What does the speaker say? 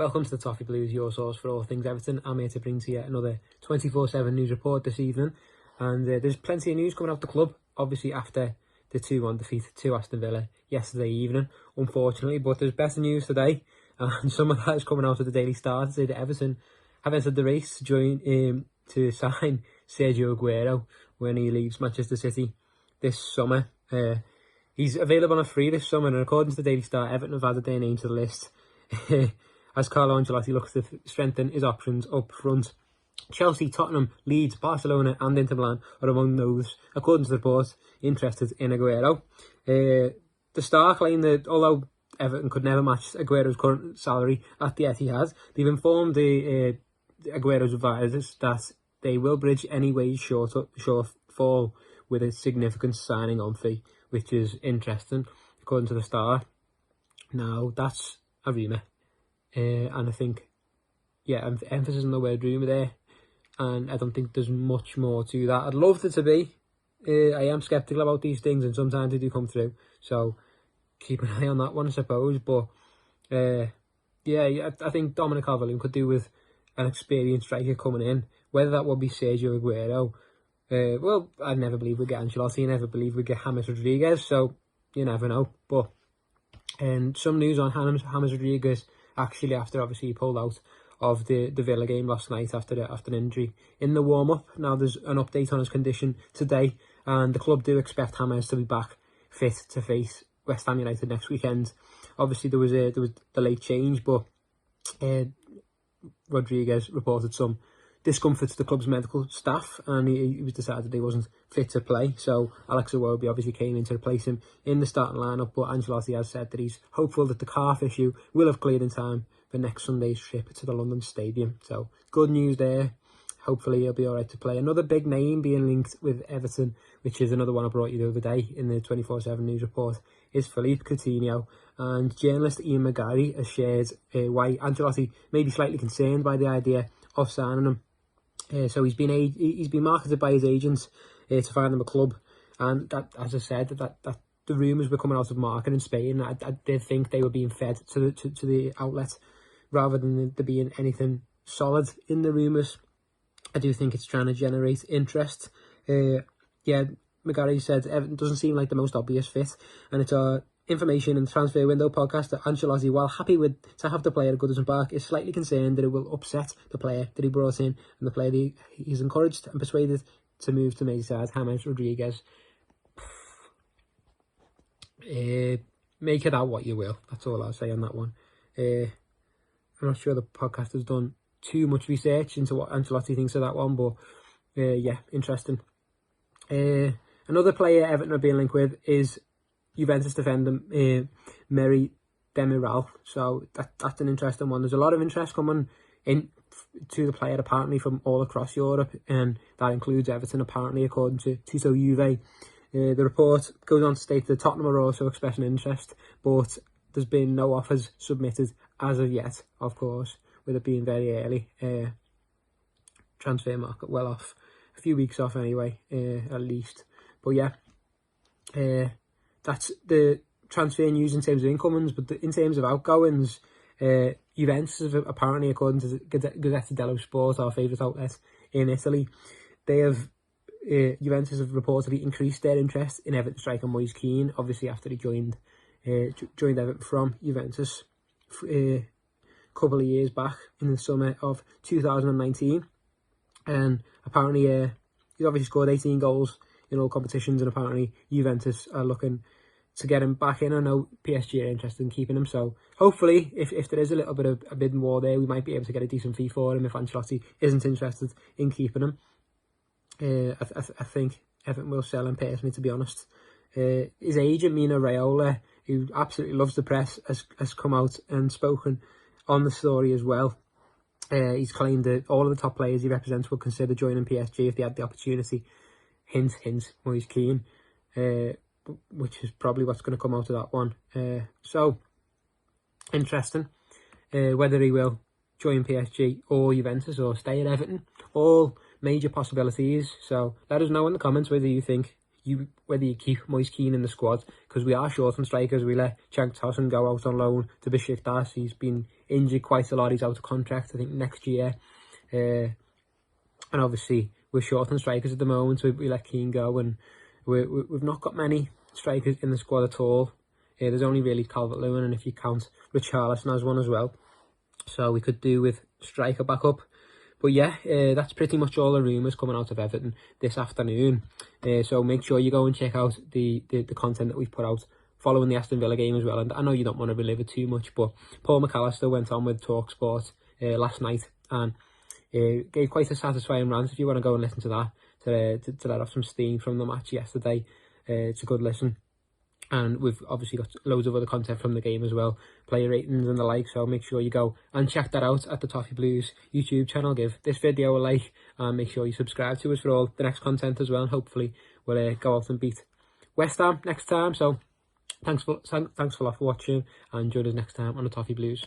Welcome to the Toffee Blues, your source for all things Everton. I'm here to bring to you another 24/7 news report this evening. And there's plenty of news coming out the club, obviously after the 2-1 defeat to Aston Villa yesterday evening, unfortunately. But there's better news today, and some of that is coming out of the Daily Star to say that Everton have entered the race to sign Sergio Aguero when he leaves Manchester City this summer. He's available on a free this summer, and according to the Daily Star, Everton have added their name to the list as Carlo Ancelotti looks to strengthen his options up front. Chelsea, Tottenham, Leeds, Barcelona and Inter Milan are among those, according to the report, interested in Aguero. The Star claim that although Everton could never match Aguero's current salary at the Etihad, they've informed Aguero's advisors that they will bridge any wage shortfall with a significant signing-on fee, which is interesting, according to the Star. Now, that's a rumour, and I think, emphasis on the word rumour there, and I don't think there's much more to that. I'd love it to be. I am sceptical about these things, and sometimes they do come through, so keep an eye on that one, I suppose. But I think Dominic Calvert-Lewin could do with an experienced striker coming in. Whether that would be Sergio Aguero, I never believe we'd get Ancelotti. I never believe we'd get James Rodriguez, so you never know. But some news on James Rodriguez, actually, after obviously he pulled out of the Villa game last night after an injury in the warm-up. Now there's an update on his condition today, and the club do expect James to be back fit to face West Ham United next weekend. Obviously there was the late change, but Rodriguez reported some discomfort to the club's medical staff, and he was decided he wasn't fit to play. So Alex Iwobi obviously came in to replace him in the starting lineup, but Ancelotti has said that he's hopeful that the calf issue will have cleared in time for next Sunday's trip to the London Stadium. So good news there. Hopefully he'll be alright to play. Another big name being linked with Everton, which is another one I brought you the other day in the 24/7 news report, is Philippe Coutinho. And journalist Ian McGarry has shared why Ancelotti may be slightly concerned by the idea of signing him. So he's been marketed by his agents to find him a club, and that, as I said, that the rumours were coming out of market in Spain. I did think they were being fed to the outlet rather than there being anything solid in the rumours. I do think it's trying to generate interest. McGarry said Everton doesn't seem like the most obvious fit, and it's our Information and Transfer Window podcast that Ancelotti, while happy to have the player at Goodison Park, is slightly concerned that it will upset the player that he brought in and the player that he's encouraged and persuaded to move to Merseyside, James Rodriguez. Make it out what you will. That's all I'll say on that one. I'm not sure the podcast has done too much research into what Ancelotti thinks of that one, but interesting. Another player Everton are being linked with is Juventus defender Merih Demiral. So that's an interesting one. There's a lot of interest coming in to the player apparently from all across Europe, and that includes Everton apparently, according to Tito Juve. The report goes on to state that Tottenham are also expressing interest, but there's been no offers submitted as of yet, of course, with it being very early. Transfer market well off, a few weeks off anyway, at least. But that's the transfer news in terms of incomings, but in terms of outgoings, Juventus have apparently, according to Gazzetta dello Sport, our favourite outlet in Italy, Juventus have reportedly increased their interest in Everton striker Moise Kean, obviously after he joined Everton from Juventus a couple of years back in the summer of 2019, and apparently he's obviously scored 18 goals in all competitions, and apparently Juventus are looking to get him back in. I know PSG are interested in keeping him, so hopefully if there is a bit more there, we might be able to get a decent fee for him if Ancelotti isn't interested in keeping him. I think Everton will sell him personally, to be honest. His agent, Mino Raiola, who absolutely loves the press, has come out and spoken on the story as well. He's claimed that all of the top players he represents would consider joining PSG if they had the opportunity. Hint, hint, Moise Kean, which is probably what's going to come out of that one. So, interesting. Whether he will join PSG or Juventus or stay at Everton, all major possibilities. So, let us know in the comments whether you think whether you keep Moise Keane in the squad, because we are short on strikers. We let Cenk Tosun go out on loan to Besiktas. He's been injured quite a lot. He's out of contract, I think, next year. And obviously, we're short on strikers at the moment. We let Keane go, and we've not got many strikers in the squad at all. There's only really Calvert-Lewin, and if you count Richarlison as one as well. So we could do with striker backup. But yeah, that's pretty much all the rumours coming out of Everton this afternoon. So make sure you go and check out the content that we've put out following the Aston Villa game as well. And I know you don't want to relive it too much, but Paul McAllister went on with TalkSport last night and gave quite a satisfying rant. If you want to go and listen to that, to let off some steam from the match yesterday, it's a good listen. And we've obviously got loads of other content from the game as well, player ratings and the like, so make sure you go and check that out at the Toffee Blues YouTube channel. Give this video a like and make sure you subscribe to us for all the next content as well, and hopefully we'll go out and beat West Ham next time. So thanks a lot for watching, and join us next time on the Toffee Blues.